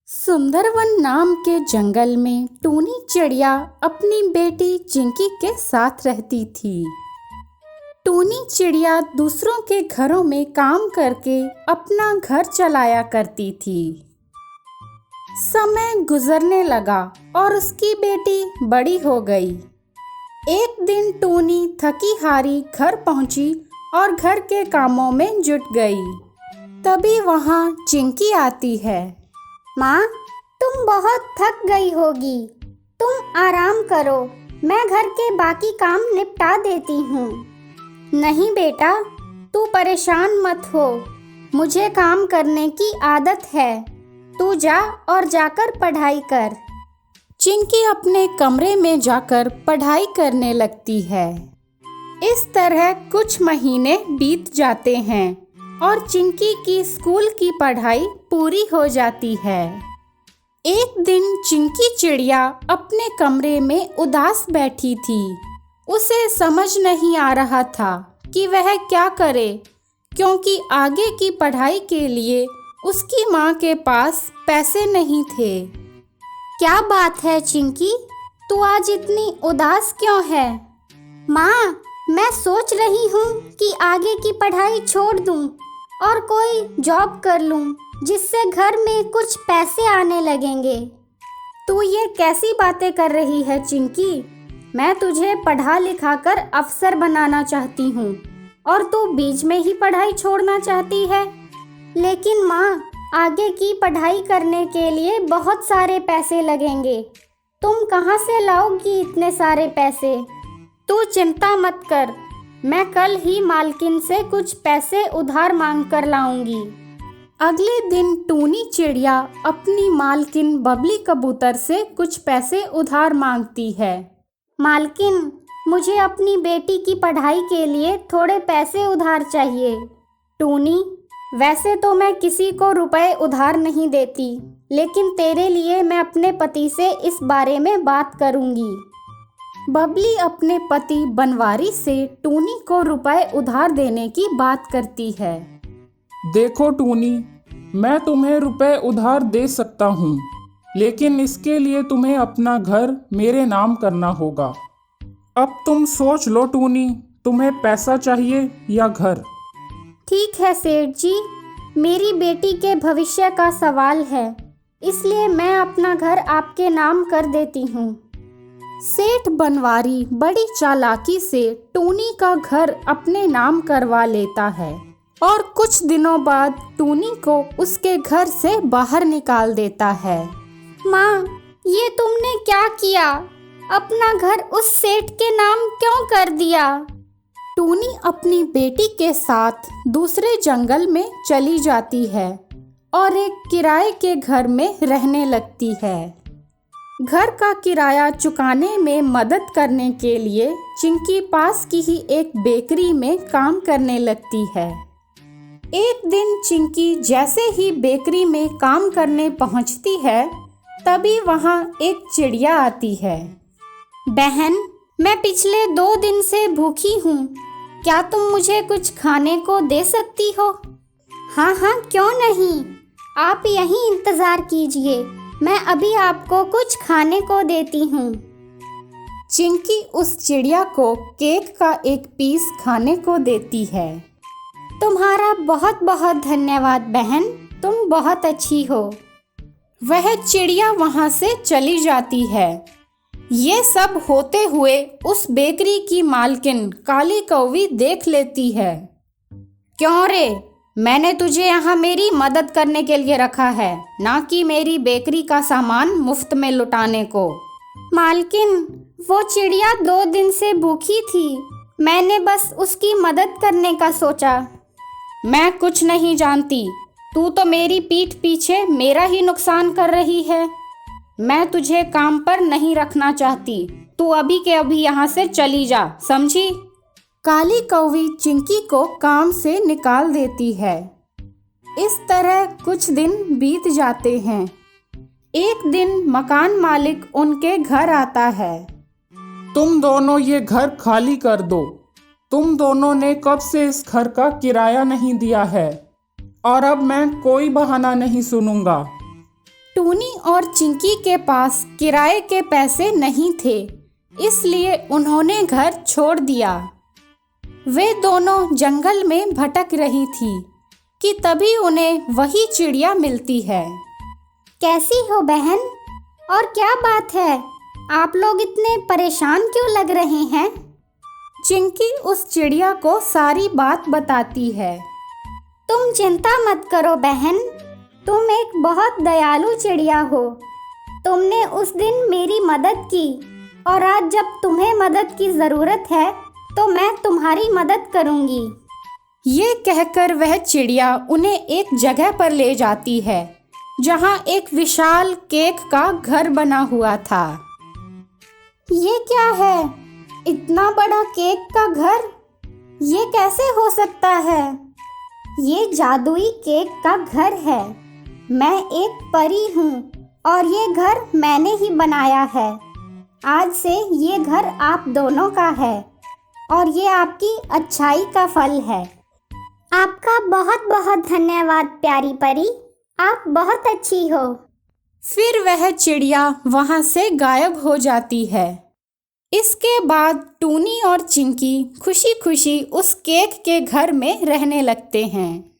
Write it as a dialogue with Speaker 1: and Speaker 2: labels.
Speaker 1: सुंदरवन नाम के जंगल में टूनी चिड़िया अपनी बेटी चिंकी के साथ रहती थी। टूनी चिड़िया दूसरों के घरों में काम करके अपना घर चलाया करती थी। समय गुजरने लगा और उसकी बेटी बड़ी हो गई। एक दिन टूनी थकी हारी घर पहुंची और घर के कामों में जुट गई। तभी वहां चिंकी आती है।
Speaker 2: माँ, तुम बहुत थक गई होगी। तुम आराम करो, मैं घर के बाकी काम निपटा देती हूँ।
Speaker 1: नहीं बेटा, तू परेशान मत हो, मुझे काम करने की आदत है। तू जा और जाकर पढ़ाई कर। चिंकी अपने कमरे में जाकर पढ़ाई करने लगती है। इस तरह कुछ महीने बीत जाते हैं और चिंकी की स्कूल की पढ़ाई पूरी हो जाती है। एक दिन चिंकी चिड़िया अपने कमरे में उदास बैठी थी। उसे समझ नहीं आ रहा था कि वह क्या करे, क्योंकि आगे की पढ़ाई के लिए उसकी माँ के पास पैसे नहीं थे।
Speaker 2: क्या बात है चिंकी, तू आज इतनी उदास क्यों है? माँ, मैं सोच रही हूँ कि आगे की पढ़ाई छोड़ दूँ और कोई जॉब कर लूँ जिससे घर में कुछ पैसे आने लगेंगे।
Speaker 1: तू ये कैसी बातें कर रही है चिंकी? मैं तुझे पढ़ा लिखा कर अफसर बनाना चाहती हूँ और तू बीच में ही पढ़ाई छोड़ना चाहती है।
Speaker 2: लेकिन माँ, आगे की पढ़ाई करने के लिए बहुत सारे पैसे लगेंगे। तुम कहाँ से लाओगी इतने सारे पैसे?
Speaker 1: तू चिंता मत कर, मैं कल ही मालकिन से कुछ पैसे उधार मांग कर लाऊंगी। अगले दिन टूनी चिड़िया अपनी मालकिन बबली कबूतर से कुछ पैसे उधार मांगती है।
Speaker 2: मालकिन, मुझे अपनी बेटी की पढ़ाई के लिए थोड़े पैसे उधार चाहिए।
Speaker 1: टूनी, वैसे तो मैं किसी को रुपए उधार नहीं देती, लेकिन तेरे लिए मैं अपने पति से इस बारे में बात करूंगी। बबली अपने पति बनवारी से टूनी को रुपए उधार देने की बात करती है।
Speaker 3: देखो टूनी, मैं तुम्हें रुपए उधार दे सकता हूँ, लेकिन इसके लिए तुम्हें अपना घर मेरे नाम करना होगा। अब तुम सोच लो टूनी, तुम्हें पैसा चाहिए या घर?
Speaker 2: ठीक है सेठ जी, मेरी बेटी के भविष्य का सवाल है, इसलिए मैं अपना घर आपके नाम कर देती हूँ।
Speaker 1: सेठ बनवारी बड़ी चालाकी से टूनी का घर अपने नाम करवा लेता है और कुछ दिनों बाद टूनी को उसके घर से बाहर निकाल देता है।
Speaker 2: माँ, ये तुमने क्या किया? अपना घर उस सेठ के नाम क्यों कर दिया?
Speaker 1: टूनी अपनी बेटी के साथ दूसरे जंगल में चली जाती है और एक किराए के घर में रहने लगती है। घर का किराया चुकाने में मदद करने के लिए चिंकी पास की ही एक बेकरी में काम करने लगती है। एक दिन चिंकी जैसे ही बेकरी में काम करने पहुंचती है, तभी वहां एक चिड़िया आती है।
Speaker 2: बहन, मैं पिछले 2 दिन से भूखी हूँ। क्या तुम मुझे कुछ खाने को दे सकती हो? हाँ हाँ, क्यों नहीं। आप यहीं इंतज़ार कीजिए, मैं अभी आपको कुछ खाने को देती हूँ।
Speaker 1: चिंकी उस चिड़िया को केक का एक पीस खाने को देती है।
Speaker 2: तुम्हारा बहुत बहुत धन्यवाद बहन, तुम बहुत अच्छी हो।
Speaker 1: वह चिड़िया वहाँ से चली जाती है। ये सब होते हुए उस बेकरी की मालकिन काली कौवी देख लेती है। क्यों रे, मैंने तुझे यहाँ मेरी मदद करने के लिए रखा है, ना कि मेरी बेकरी का सामान मुफ्त में लुटाने को।
Speaker 2: मालकिन, वो चिड़िया 2 दिन से भूखी थी, मैंने बस उसकी मदद करने का सोचा।
Speaker 1: मैं कुछ नहीं जानती, तू तो मेरी पीठ पीछे मेरा ही नुकसान कर रही है। मैं तुझे काम पर नहीं रखना चाहती, तू अभी के अभी यहाँ से चली जा, समझी? काली कौवी चिंकी को काम से निकाल देती है। इस तरह कुछ दिन बीत जाते हैं। एक दिन मकान मालिक उनके घर आता है।
Speaker 3: तुम दोनों ये घर खाली कर दो। तुम दोनों ने कब से इस घर का किराया नहीं दिया है और अब मैं कोई बहाना नहीं सुनूंगा।
Speaker 1: टूनी और चिंकी के पास किराए के पैसे नहीं थे, इसलिए उन्होंने घर छोड़ दिया। वे दोनों जंगल में भटक रही थी कि तभी उन्हें वही चिड़िया मिलती है।
Speaker 2: कैसी हो बहन? और क्या बात है, आप लोग इतने परेशान क्यों लग रहे हैं?
Speaker 1: चिंकी उस चिड़िया को सारी बात बताती है।
Speaker 2: तुम चिंता मत करो बहन, तुम एक बहुत दयालु चिड़िया हो। तुमने उस दिन मेरी मदद की और आज जब तुम्हें मदद की ज़रूरत है तो मैं तुम्हारी मदद करूँगी।
Speaker 1: ये कहकर वह चिड़िया उन्हें एक जगह पर ले जाती है जहाँ एक विशाल केक का घर बना हुआ था।
Speaker 2: ये क्या है? इतना बड़ा केक का घर? ये कैसे हो सकता है? ये जादुई केक का घर है। मैं एक परी हूँ और ये घर मैंने ही बनाया है। आज से ये घर आप दोनों का है और ये आपकी अच्छाई का फल है। आपका बहुत बहुत धन्यवाद प्यारी परी, आप बहुत अच्छी हो।
Speaker 1: फिर वह चिड़िया वहाँ से गायब हो जाती है। इसके बाद टूनी और चिंकी खुशी खुशी उस केक के घर में रहने लगते हैं।